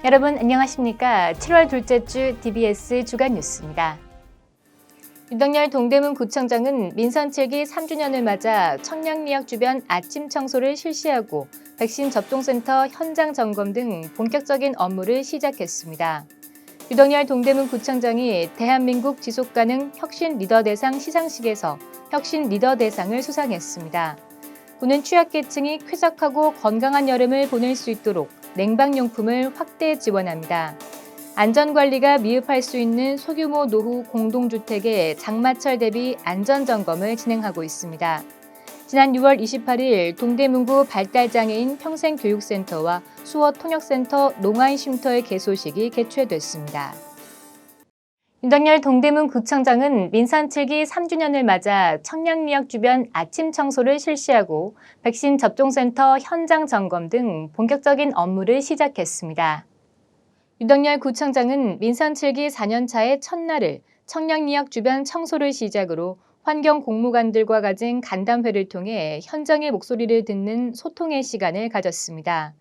여러분 안녕하십니까? 7월 둘째 주 DBS 주간 뉴스입니다. 윤석열 동대문 구청장은 민선 7기 3주년을 맞아 청량리역 주변 아침 청소를 실시하고 백신 접종센터 현장 점검 등 본격적인 업무를 시작했습니다. 윤석열 동대문 구청장이 대한민국 지속가능 혁신 리더 대상 시상식에서 혁신 리더 대상을 수상했습니다. 그는 취약계층이 쾌적하고 건강한 여름을 보낼 수 있도록 냉방용품을 확대 지원합니다. 안전관리가 미흡할 수 있는 소규모 노후 공동주택의 장마철 대비 안전점검을 진행하고 있습니다. 지난 6월 28일 동대문구 발달장애인 평생교육센터와 수어통역센터 농아인쉼터의 개소식이 개최됐습니다. 윤석열 동대문 구청장은 민선 7기 3주년을 맞아 청량리역 주변 아침 청소를 실시하고 백신 접종센터 현장 점검 등 본격적인 업무를 시작했습니다. 윤석열 구청장은 민선 7기 4년차의 첫날을 청량리역 주변 청소를 시작으로 환경 공무관들과 가진 간담회를 통해 현장의 목소리를 듣는 소통의 시간을 가졌습니다.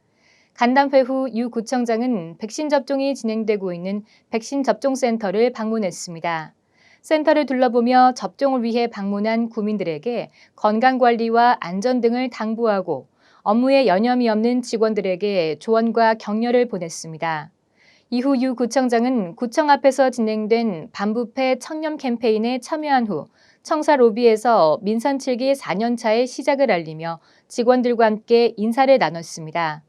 간담회 후 유 구청장은 백신 접종이 진행되고 있는 백신 접종센터를 방문했습니다. 센터를 둘러보며 접종을 위해 방문한 구민들에게 건강관리와 안전 등을 당부하고 업무에 여념이 없는 직원들에게 조언과 격려를 보냈습니다. 이후 유 구청장은 구청 앞에서 진행된 반부패 청렴 캠페인에 참여한 후 청사 로비에서 민선 7기 4년차의 시작을 알리며 직원들과 함께 인사를 나눴습니다.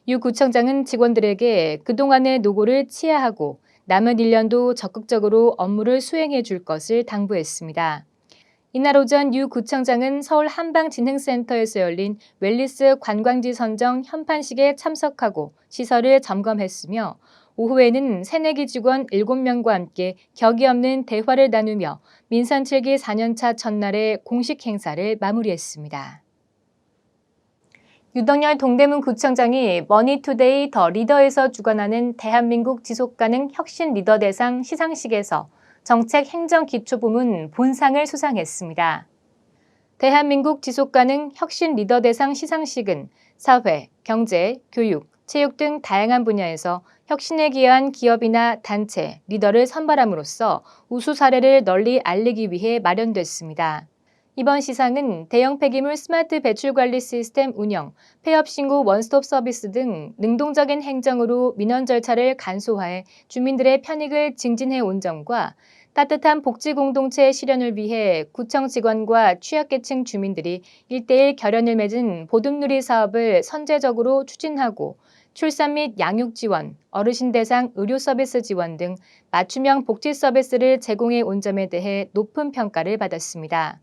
유 구청장은 직원들에게 그동안의 노고를 치하하고 남은 1년도 적극적으로 업무를 수행해 줄 것을 당부했습니다. 이날 오전 유 구청장은 서울 한방진흥센터에서 열린 웰리스 관광지 선정 현판식에 참석하고 시설을 점검했으며 오후에는 새내기 직원 7명과 함께 격이 없는 대화를 나누며 민선 7기 4년차 첫날의 공식 행사를 마무리했습니다. 윤석열 동대문 구청장이 머니투데이 더 리더에서 주관하는 대한민국 지속가능 혁신 리더 대상 시상식에서 정책행정기초부문 본상을 수상했습니다. 대한민국 지속가능 혁신 리더 대상 시상식은 사회, 경제, 교육, 체육 등 다양한 분야에서 혁신에 기여한 기업이나 단체, 리더를 선발함으로써 우수 사례를 널리 알리기 위해 마련됐습니다. 이번 시상은 대형 폐기물 스마트 배출 관리 시스템 운영, 폐업 신고 원스톱 서비스 등 능동적인 행정으로 민원 절차를 간소화해 주민들의 편익을 증진해 온 점과 따뜻한 복지 공동체 실현을 위해 구청 직원과 취약계층 주민들이 1:1 결연을 맺은 보듬누리 사업을 선제적으로 추진하고 출산 및 양육 지원, 어르신 대상 의료 서비스 지원 등 맞춤형 복지 서비스를 제공해 온 점에 대해 높은 평가를 받았습니다.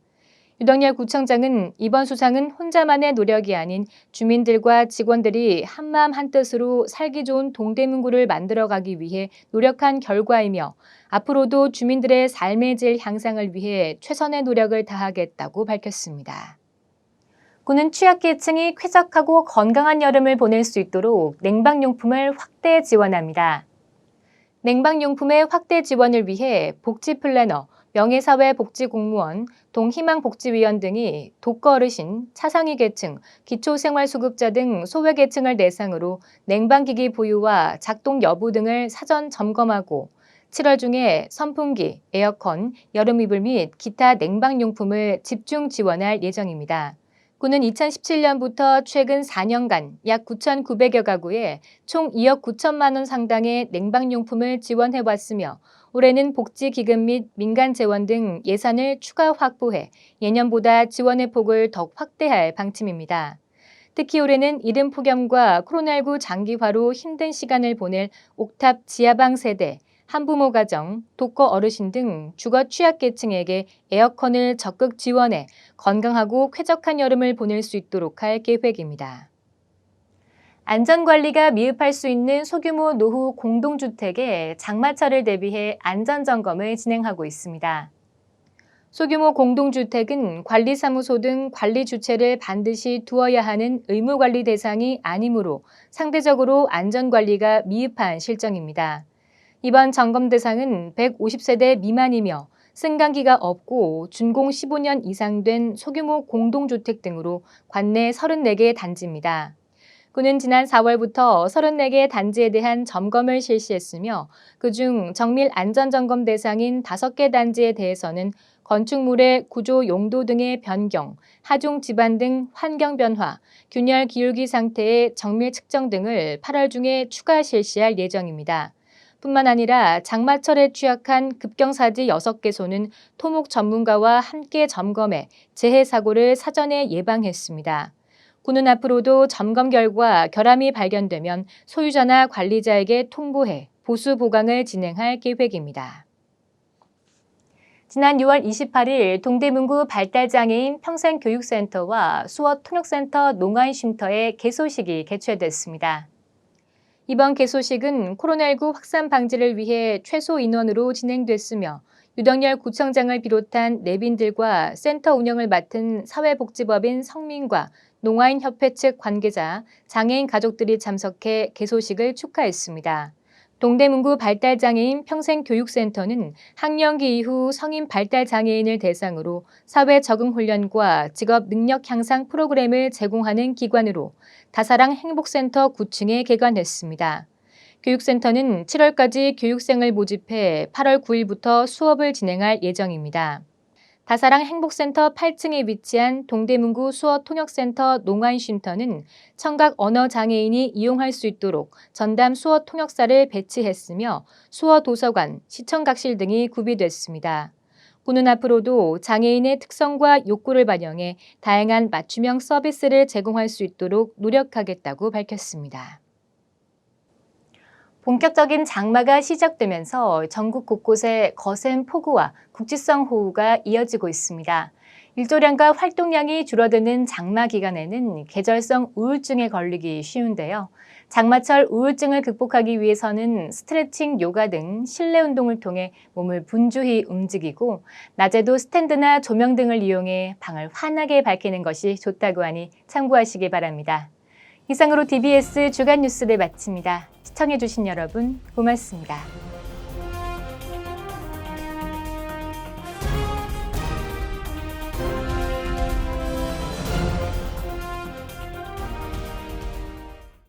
윤석열 구청장은 이번 수상은 혼자만의 노력이 아닌 주민들과 직원들이 한마음 한뜻으로 살기 좋은 동대문구를 만들어가기 위해 노력한 결과이며 앞으로도 주민들의 삶의 질 향상을 위해 최선의 노력을 다하겠다고 밝혔습니다. 그는 취약계층이 쾌적하고 건강한 여름을 보낼 수 있도록 냉방용품을 확대 지원합니다. 냉방용품의 확대 지원을 위해 복지플래너, 명예사회복지공무원, 동희망복지위원 등이 독거 어르신, 차상위 계층, 기초생활수급자 등 소외계층을 대상으로 냉방기기 보유와 작동 여부 등을 사전 점검하고 7월 중에 선풍기, 에어컨, 여름이불 및 기타 냉방용품을 집중 지원할 예정입니다. 구는 2017년부터 최근 4년간 약 9,900여 가구에 총 2억 9천만 원 상당의 냉방용품을 지원해왔으며 올해는 복지기금 및 민간 재원 등 예산을 추가 확보해 예년보다 지원의 폭을 더욱 확대할 방침입니다. 특히 올해는 이른 폭염과 코로나19 장기화로 힘든 시간을 보낼 옥탑 지하방 세대, 한부모 가정, 독거 어르신 등 주거 취약계층에게 에어컨을 적극 지원해 건강하고 쾌적한 여름을 보낼 수 있도록 할 계획입니다. 안전관리가 미흡할 수 있는 소규모 노후 공동주택의 장마철을 대비해 안전점검을 진행하고 있습니다. 소규모 공동주택은 관리사무소 등 관리 주체를 반드시 두어야 하는 의무관리 대상이 아니므로 상대적으로 안전관리가 미흡한 실정입니다. 이번 점검 대상은 150세대 미만이며 승강기가 없고 준공 15년 이상 된 소규모 공동주택 등으로 관내 34개 단지입니다. 군은 지난 4월부터 34개 단지에 대한 점검을 실시했으며 그중 정밀 안전점검 대상인 5개 단지에 대해서는 건축물의 구조 용도 등의 변경, 하중 지반 등 환경 변화, 균열 기울기 상태의 정밀 측정 등을 8월 중에 추가 실시할 예정입니다. 뿐만 아니라 장마철에 취약한 급경사지 6개소는 토목 전문가와 함께 점검해 재해 사고를 사전에 예방했습니다. 군은 앞으로도 점검 결과 결함이 발견되면 소유자나 관리자에게 통보해 보수 보강을 진행할 계획입니다. 지난 6월 28일 동대문구 발달장애인 평생교육센터와 수어통역센터 농아인쉼터의 개소식이 개최됐습니다. 이번 개소식은 코로나19 확산 방지를 위해 최소 인원으로 진행됐으며 유덕열 구청장을 비롯한 내빈들과 센터 운영을 맡은 사회복지법인 성민과 농아인협회 측 관계자, 장애인 가족들이 참석해 개소식을 축하했습니다. 동대문구 발달장애인 평생교육센터는 학령기 이후 성인 발달장애인을 대상으로 사회 적응 훈련과 직업 능력 향상 프로그램을 제공하는 기관으로 다사랑 행복센터 9층에 개관했습니다. 교육센터는 7월까지 교육생을 모집해 8월 9일부터 수업을 진행할 예정입니다. 다사랑 행복센터 8층에 위치한 동대문구 수어통역센터 농아인쉼터는 청각 언어장애인이 이용할 수 있도록 전담 수어통역사를 배치했으며 수어도서관, 시청각실 등이 구비됐습니다. 군은 앞으로도 장애인의 특성과 욕구를 반영해 다양한 맞춤형 서비스를 제공할 수 있도록 노력하겠다고 밝혔습니다. 본격적인 장마가 시작되면서 전국 곳곳에 거센 폭우와 국지성 호우가 이어지고 있습니다. 일조량과 활동량이 줄어드는 장마 기간에는 계절성 우울증에 걸리기 쉬운데요. 장마철 우울증을 극복하기 위해서는 스트레칭, 요가 등 실내 운동을 통해 몸을 분주히 움직이고 낮에도 스탠드나 조명 등을 이용해 방을 환하게 밝히는 것이 좋다고 하니 참고하시기 바랍니다. 이상으로 DBS 주간 뉴스를 마칩니다. 시청해주신 여러분 고맙습니다.